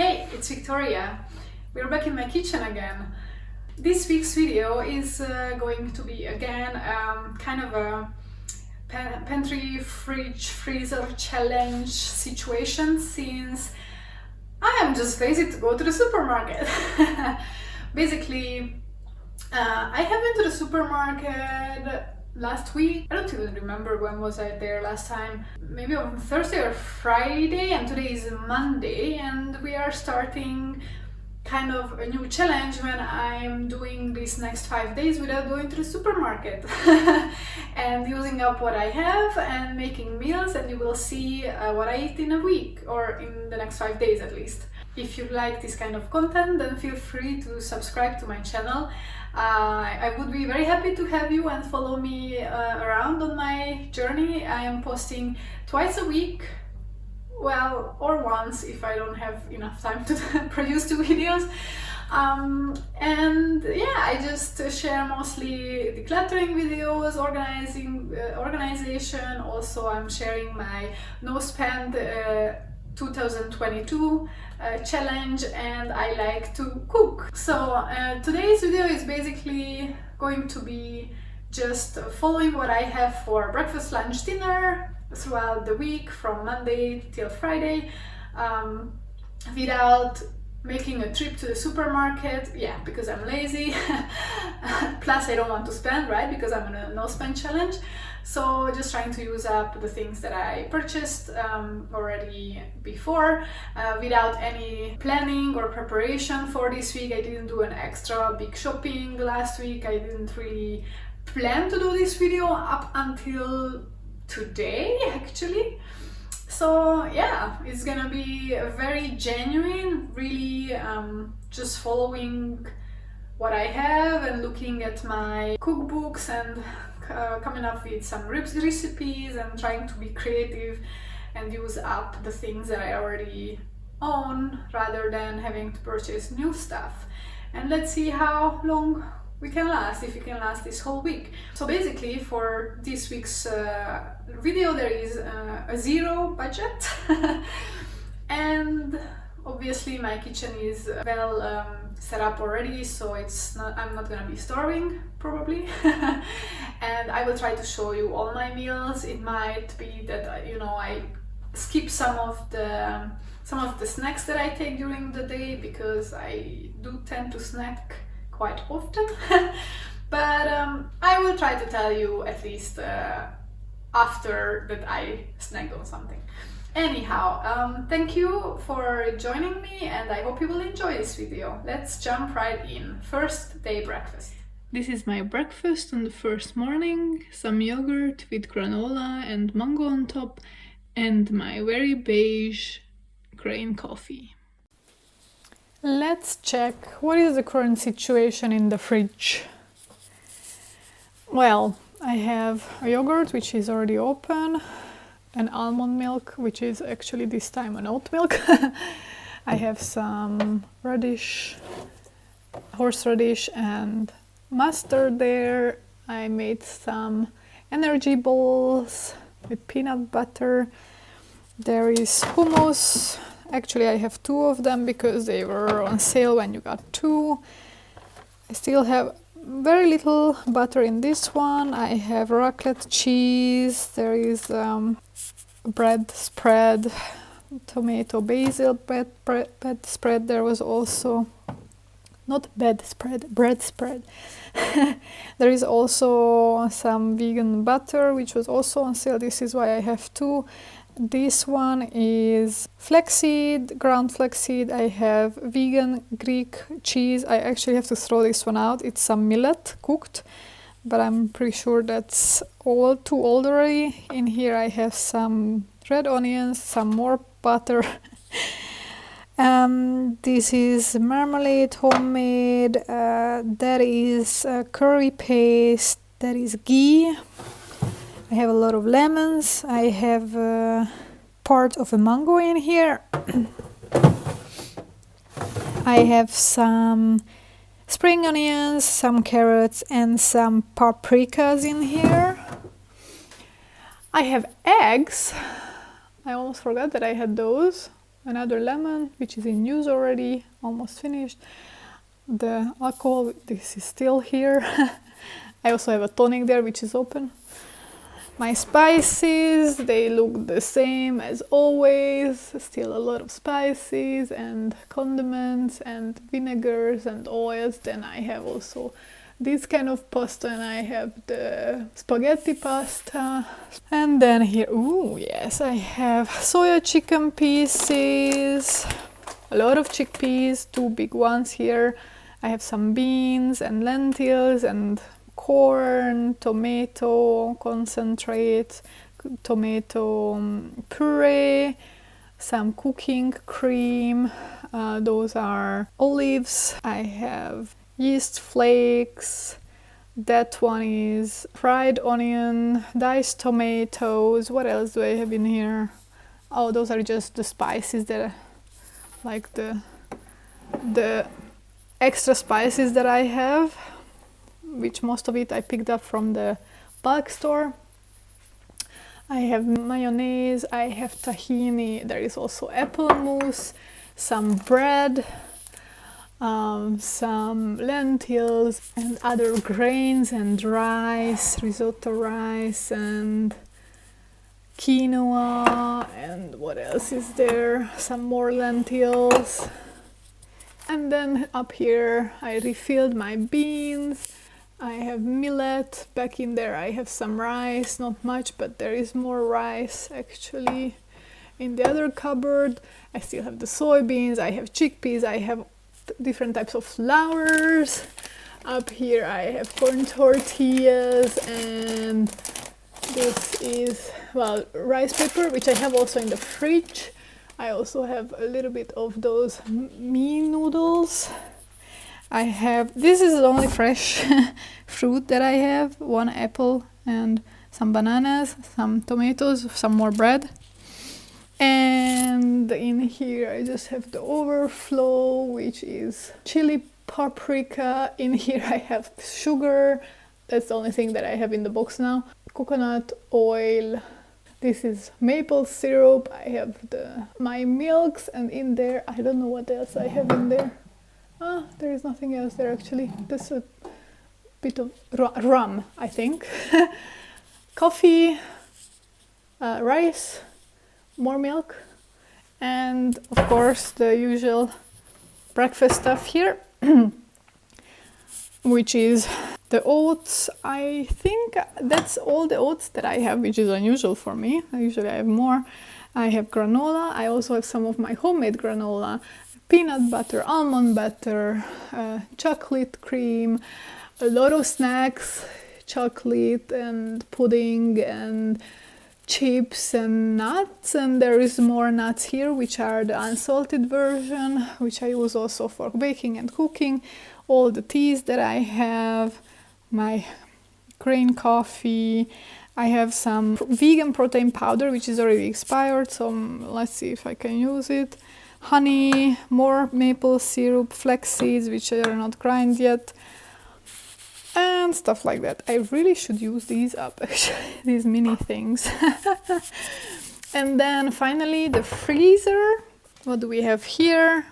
Hey, it's Victoria. We're back in my kitchen again. This week's video is going to be again kind of a pantry, fridge, freezer challenge situation, since I am just lazy to go to the supermarket. Basically, I have been to the supermarket last week. I don't even remember when was I there last time. Maybe on Thursday or Friday, and today is Monday, and we are starting kind of a new challenge when I'm doing these next 5 days without going to the supermarket and using up what I have and making meals, and you will see what I eat in a week, or in the next 5 days at least. If you like this kind of content, then feel free to subscribe to my channel. I would be very happy to have you and follow me around on my journey. I am posting twice a week, well, or once if I don't have enough time to produce 2 videos. And yeah, I just share mostly decluttering videos, organization. Also, I'm sharing my no spend 2022 challenge, and I like to cook. So today's video is basically going to be just following what I have for breakfast, lunch, dinner throughout the week from Monday till Friday, without making a trip to the supermarket, because I'm lazy. Plus I don't want to spend, right, because I'm on a no spend challenge. So just trying to use up the things that I purchased already before, without any planning or preparation for this week. I didn't do an extra big shopping last week. I didn't really plan to do this video up until today, actually. So yeah, it's gonna be very genuine, really just following what I have and looking at my cookbooks and coming up with some recipes and trying to be creative and use up the things that I already own rather than having to purchase new stuff. And let's see how long we can last, if we can last this whole week. So basically, for this week's video, there is a zero budget. And obviously my kitchen is well set up already, so I'm not gonna be starving probably. And I will try to show you all my meals. It might be that I skip some of the snacks that I take during the day, because I do tend to snack quite often. But I will try to tell you at least after that I snagged on something. Anyhow, thank you for joining me, and I hope you will enjoy this video. Let's jump right in. First day breakfast. This is my breakfast on the first morning. Some yogurt with granola and mango on top, and my very beige grain coffee. Let's check what is the current situation in the fridge. Well, I have a yogurt which is already open, an almond milk which is actually this time an oat milk. I have some radish, horseradish and mustard there. I made some energy balls with peanut butter. There is hummus. Actually, I have 2 of them because they were on sale when you got 2. I still have very little butter in this one. I have raclette cheese. There is bread spread, tomato basil bread spread. There was also not bed spread, bread spread. There is also some vegan butter which was also on sale. This is why I have 2. This one is flaxseed, ground flaxseed. I have vegan Greek cheese. I actually have to throw this one out. It's some millet cooked, but I'm pretty sure that's too old already. In here I have some red onions, some more butter. This is marmalade, homemade. That is curry paste. That is ghee. I have a lot of lemons. I have part of a mango in here. I have some spring onions, some carrots and some paprikas in here. I have eggs. I almost forgot that I had those. another lemon, which is in use already, almost finished. The alcohol, this is still here. I also have a tonic there, which is open. My spices, they look the same as always. Still a lot of spices and condiments and vinegars and oils. Then I have also this kind of pasta, and I have the spaghetti pasta. And then here, ooh, yes, I have soya chicken pieces, a lot of chickpeas, 2 big ones here. I have some beans and lentils and corn, tomato concentrate, tomato puree, some cooking cream, those are olives. I have yeast flakes, that one is fried onion, diced tomatoes. What else do I have in here? Oh, those are just the spices that are like the extra spices that I have, which most of it I picked up from the bulk store. I have mayonnaise, I have tahini, there is also apple mousse, some bread, some lentils and other grains and rice, risotto rice and quinoa, and what else is there? Some more lentils. And then up here I refilled my beans. I have millet. Back in there I have some rice, not much, but there is more rice actually in the other cupboard. I still have the soybeans, I have chickpeas, I have different types of flours. Up here I have corn tortillas, and this is, well, rice paper, which I have also in the fridge. I also have a little bit of those mee noodles. I have, this is the only fresh fruit that I have, 1 apple and some bananas, some tomatoes, some more bread. And in here I just have the overflow, which is chili paprika. In here I have sugar, that's the only thing that I have in the box now. Coconut oil, this is maple syrup, I have my milks, and in there, I don't know what else I have in there. There is nothing else there actually. There's a bit of rum, I think. Coffee, rice, more milk, and of course the usual breakfast stuff here, which is the oats. I think that's all the oats that I have, which is unusual for me. Usually I have more. I have granola. I also have some of my homemade granola, peanut butter, almond butter, chocolate cream, a lot of snacks, chocolate and pudding and chips and nuts. And there is more nuts here, which are the unsalted version, which I use also for baking and cooking. All the teas that I have, my green coffee. I have some vegan protein powder, which is already expired, so let's see if I can use it. Honey, more maple syrup, flax seeds, which are not ground yet, and stuff like that. I really should use these up, actually, these mini things. And then finally the freezer. What do we have here?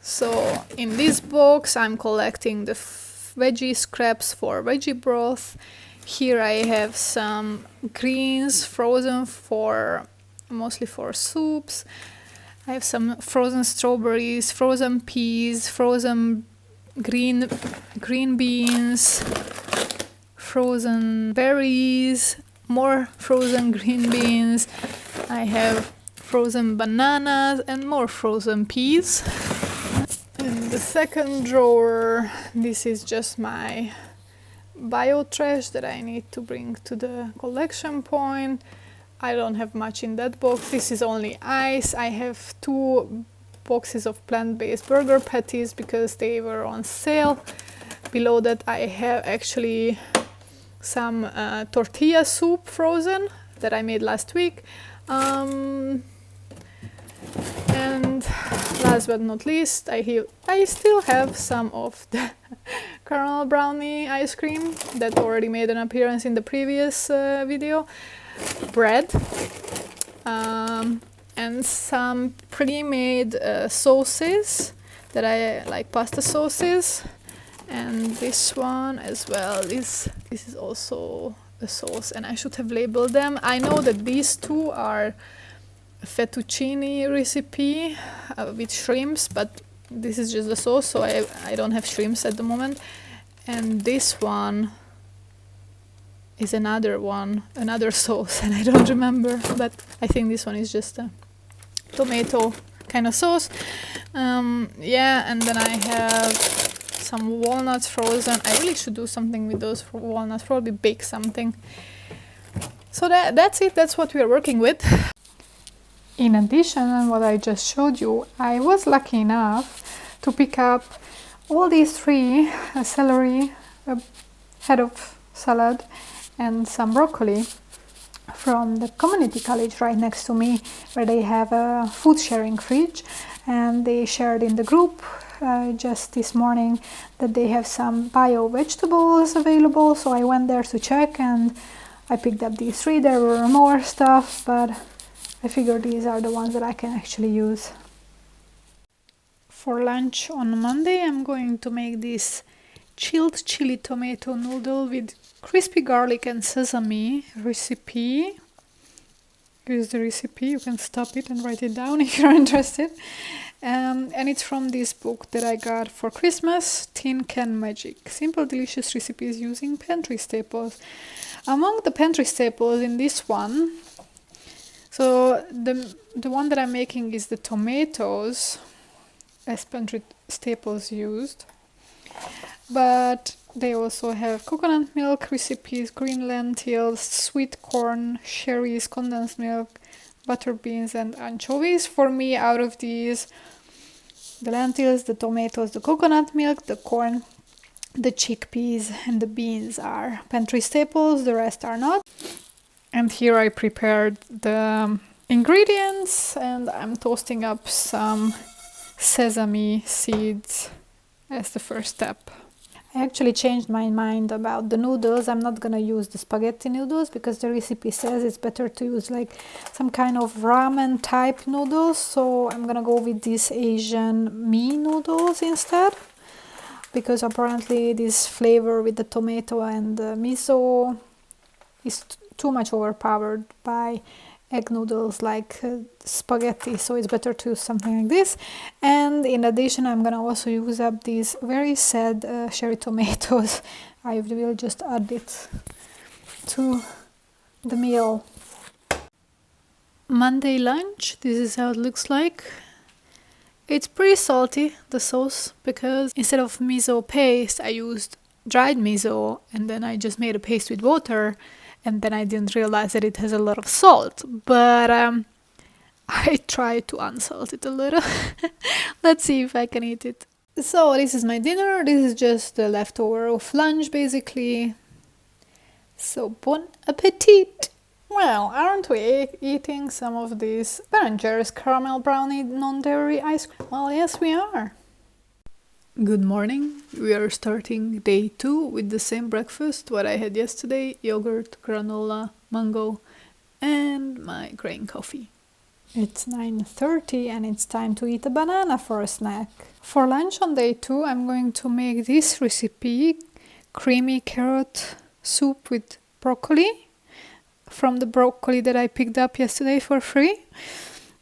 So in this box I'm collecting the veggie scraps for veggie broth. Here I have some greens frozen for mostly for soups. I have some frozen strawberries, frozen peas, frozen green beans, frozen berries, more frozen green beans. I have frozen bananas and more frozen peas. In the second drawer, this is just my bio trash that I need to bring to the collection point. I don't have much in that box. This is only ice. I have 2 boxes of plant-based burger patties because they were on sale. Below that I have actually some tortilla soup frozen that I made last week. And last but not least, I still have some of the caramel brownie ice cream that already made an appearance in the previous video. Bread, and some pre-made sauces that I like, pasta sauces, and this one as well. This is also a sauce, and I should have labeled them. I know that these two are a fettuccine recipe with shrimps, but this is just the sauce, so I don't have shrimps at the moment. And this one is another sauce, and I don't remember, but I think this one is just a tomato kind of sauce. Yeah, and then I have some walnuts frozen. I really should do something with those walnuts, probably bake something. So that's it, that's what we are working with. In addition to what I just showed you, I was lucky enough to pick up all these three, celery, a head of salad, and some broccoli from the community college right next to me, where they have a food sharing fridge, and they shared in the group just this morning that they have some bio vegetables available. So I went there to check, and I picked up these three. There were more stuff, but I figured these are the ones that I can actually use. For lunch on Monday, I'm going to make this chilled chili tomato noodle with crispy garlic and sesame recipe. Here's the recipe. You can stop it and write it down if you're interested. And it's from this book that I got for Christmas, Tin Can Magic. Simple, delicious recipes using pantry staples. Among the pantry staples in this one, so the one that I'm making is the tomatoes as pantry staples used, but they also have coconut milk recipes, green lentils, sweet corn, cherries, condensed milk, butter beans, and anchovies. For me, out of these, the lentils, the tomatoes, the coconut milk, the corn, the chickpeas, and the beans are pantry staples, the rest are not. And here I prepared the ingredients, and I'm toasting up some sesame seeds as the first step. I actually changed my mind about the noodles. I'm not gonna use the spaghetti noodles because the recipe says it's better to use like some kind of ramen type noodles. So I'm gonna go with these Asian mee noodles instead, because apparently this flavor with the tomato and the miso is too much overpowered by egg noodles like spaghetti, so it's better to use something like this. And in addition, I'm gonna also use up these very sad cherry tomatoes. I will just add it to the meal. Monday lunch, this is how it looks like. It's pretty salty, the sauce, because instead of miso paste, I used dried miso, and then I just made a paste with water, and then I didn't realize that it has a lot of salt, but I tried to unsalt it a little. Let's see if I can eat it. So this is my dinner. This is just the leftover of lunch, basically. So bon appetit! Well, aren't we eating some of this Ben & Jerry's caramel brownie non-dairy ice cream? Well, yes, we are. Good morning. We are starting day 2 with the same breakfast what I had yesterday: yogurt, granola, mango, and my grain coffee. It's 9:30 and it's time to eat a banana for a snack. For lunch on day 2, I'm going to make this recipe: creamy carrot soup with broccoli, from the broccoli that I picked up yesterday for free.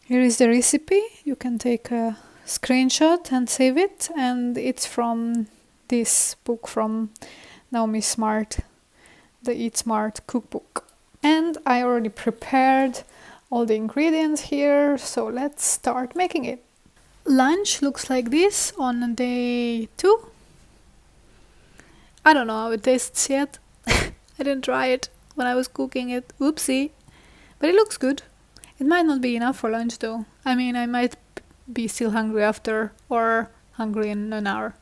Here is the recipe. You can take a screenshot and save it, and it's from this book from Naomi Smart, the Eat Smart cookbook. And I already prepared all the ingredients here, so let's start making it. Lunch looks like this on day 2. I don't know how it tastes yet. I didn't try it when I was cooking it. Oopsie. But it looks good. It might not be enough for lunch though. I mean, I might be still hungry after, or hungry in an hour.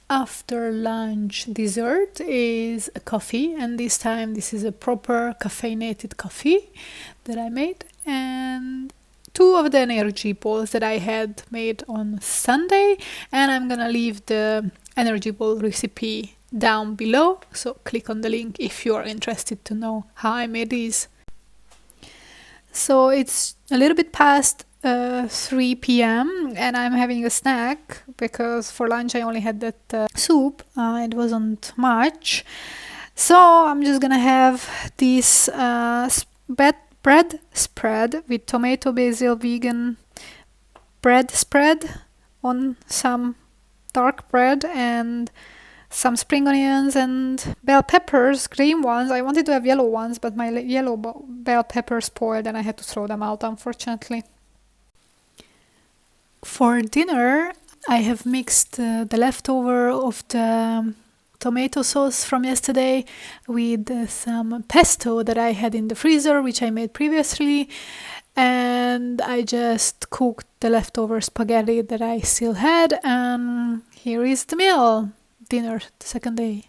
After lunch dessert is a coffee, and this time this is a proper caffeinated coffee that I made, and 2 of the energy balls that I had made on Sunday, and I'm gonna leave the energy ball recipe down below, so click on the link if you are interested to know how I made these. So it's a little bit past 3 p.m. and I'm having a snack because for lunch I only had that soup. It wasn't much. So I'm just gonna have this bread spread with tomato, basil, vegan bread spread on some dark bread and some spring onions and bell peppers, green ones. I wanted to have yellow ones, but my yellow bell peppers spoiled and I had to throw them out, unfortunately. For dinner, I have mixed the leftover of the tomato sauce from yesterday with some pesto that I had in the freezer, which I made previously, and I just cooked the leftover spaghetti that I still had, and here is the meal. Dinner, the second day.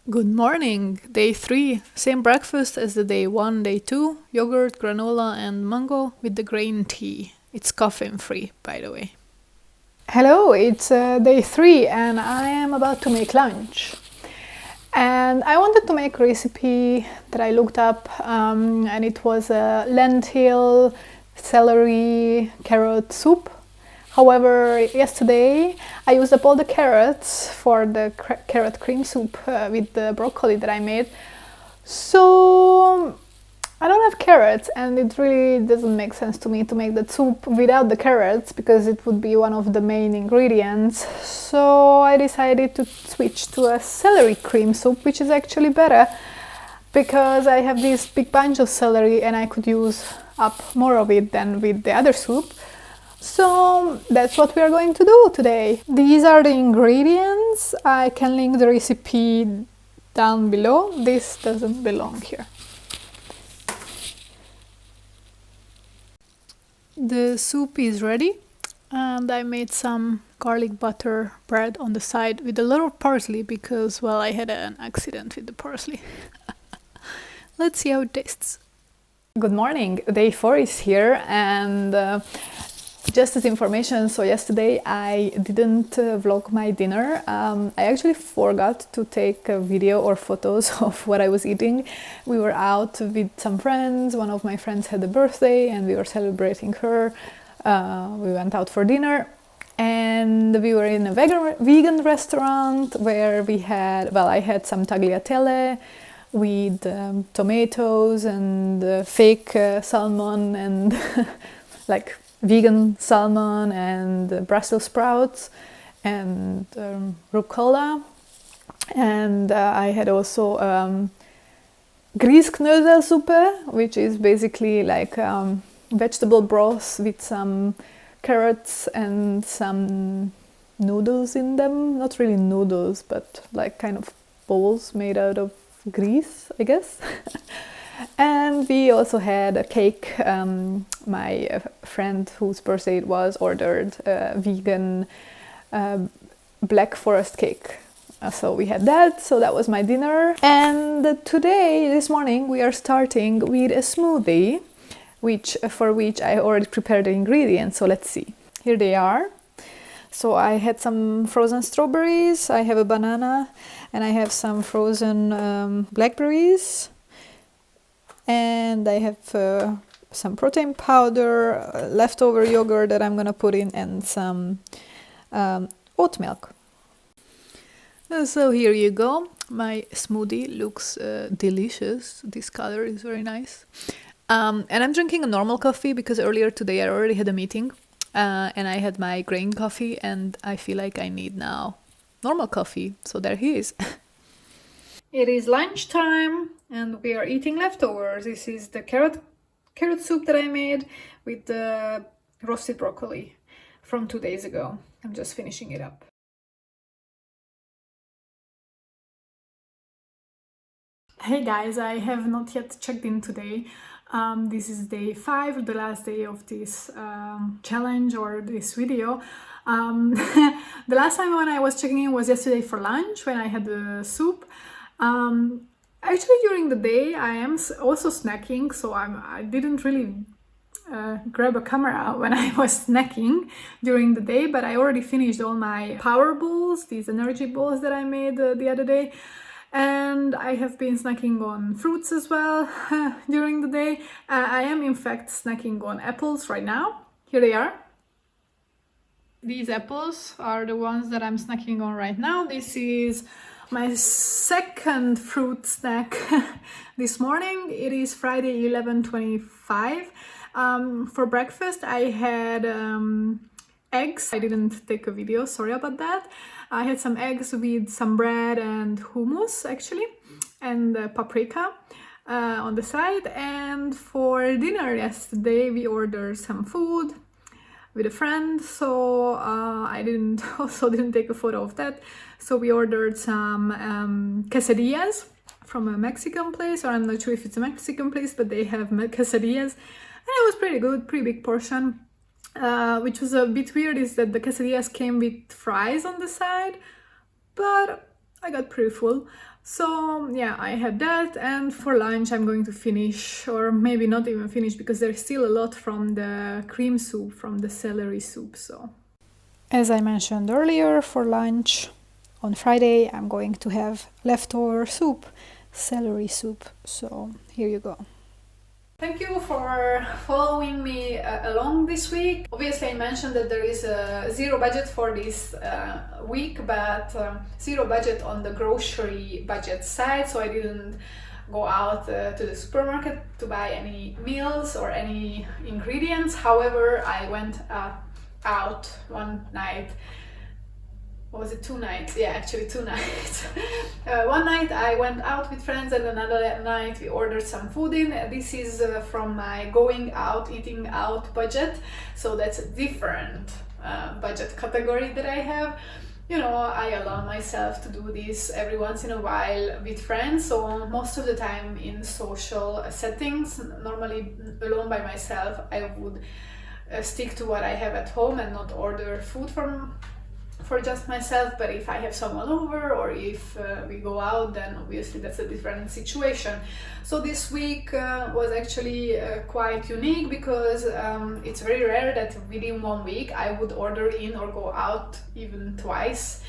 Good morning, day 3. Same breakfast as the day 1, day 2. Yogurt, granola and mango with the green tea. It's caffeine free, by the way. Hello, it's day 3 and I am about to make lunch. And I wanted to make a recipe that I looked up and it was a lentil, celery, carrot soup. However, yesterday I used up all the carrots for the carrot cream soup with the broccoli that I made. So I don't have carrots and it really doesn't make sense to me to make the soup without the carrots because it would be one of the main ingredients. So I decided to switch to a celery cream soup, which is actually better because I have this big bunch of celery and I could use up more of it than with the other soup. So that's what we are going to do today. These are the ingredients. I can link the recipe down below. This doesn't belong here. The soup is ready and I made some garlic butter bread on the side with a lot of parsley because, well, I had an accident with the parsley. Let's see how it tastes. Good morning, day 4 is here and just as information, so yesterday I didn't vlog my dinner. I actually forgot to take a video or photos of what I was eating. We were out with some friends. One of my friends had a birthday and we were celebrating her. We went out for dinner and we were in a vegan restaurant where we had, well, I had some tagliatelle with tomatoes and fake salmon and like vegan salmon and Brussels sprouts and rucola, and I had also Griesknödelsuppe, which is basically like vegetable broth with some carrots and some noodles in them. Not really noodles, but like kind of bowls made out of grease, I guess. And we also had a cake. My friend whose birthday it was ordered a vegan black forest cake. So we had that, so that was my dinner. And today, this morning, we are starting with a smoothie, for which I already prepared the ingredients. So let's see. Here they are. So I had some frozen strawberries, I have a banana, and I have some frozen blackberries. And I have some protein powder, leftover yogurt that I'm gonna put in, and some oat milk. So here you go. My smoothie looks delicious. This color is very nice. And I'm drinking a normal coffee because earlier today I already had a meeting and I had my grain coffee and I feel like I need now normal coffee. So there he is. It is lunchtime and we are eating leftovers. This is the carrot soup that I made with the roasted broccoli from 2 days ago. I'm just finishing it up. Hey guys, I have not yet checked in today. This is day 5, the last day of this challenge or this video. The last time when I was checking in was yesterday for lunch when I had the soup. Actually, during the day I am also snacking, so I didn't really grab a camera when I was snacking during the day, but I already finished all my power balls, these energy balls that I made the other day. And I have been snacking on fruits as well during the day. I am in fact snacking on apples right now. Here they are. These apples are the ones that I'm snacking on right now. This is my second fruit snack this morning. It is Friday 11:25. For breakfast I had eggs. I didn't take a video, sorry about that. I had some eggs with some bread and hummus actually, and paprika on the side. And for dinner yesterday we ordered some food with a friend, so I didn't take a photo of that. So we ordered some quesadillas from a Mexican place, or I'm not sure if it's a Mexican place, but they have quesadillas, and it was pretty good, pretty big portion. Which was a bit weird is that the quesadillas came with fries on the side, but I got pretty full. So yeah, I had that, and for lunch I'm going to finish, or maybe not even finish, because there's still a lot from the cream soup, from the celery soup. So as I mentioned earlier, for lunch on Friday I'm going to have leftover soup, celery soup. So here you go. Thank you for following me along this week. Obviously I mentioned that there is a zero budget for this week, but zero budget on the grocery budget side, so I didn't go out to the supermarket to buy any meals or any ingredients. However, I went out one night. What was it, 2 nights? Yeah, actually 2 nights. One night I went out with friends, and another night we ordered some food in. This is from my going out, eating out budget, so that's a different budget category that I have. You know, I allow myself to do this every once in a while with friends, so most of the time in social settings. Normally alone by myself I would stick to what I have at home and not order food for just myself. But if I have someone over, or if we go out, then obviously that's a different situation. So this week was actually quite unique, because it's very rare that within 1 week I would order in or go out even twice.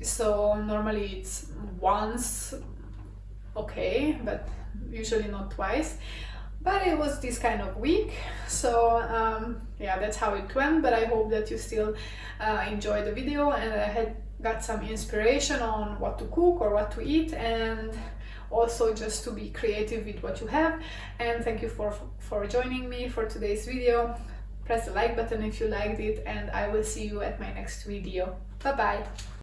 So normally it's once, okay, but usually not twice. But it was this kind of week, so yeah, that's how it went. But I hope that you still enjoyed the video, and I had got some inspiration on what to cook or what to eat, and also just to be creative with what you have. And thank you for joining me for today's video. Press the like button if you liked it, and I will see you at my next video. Bye bye!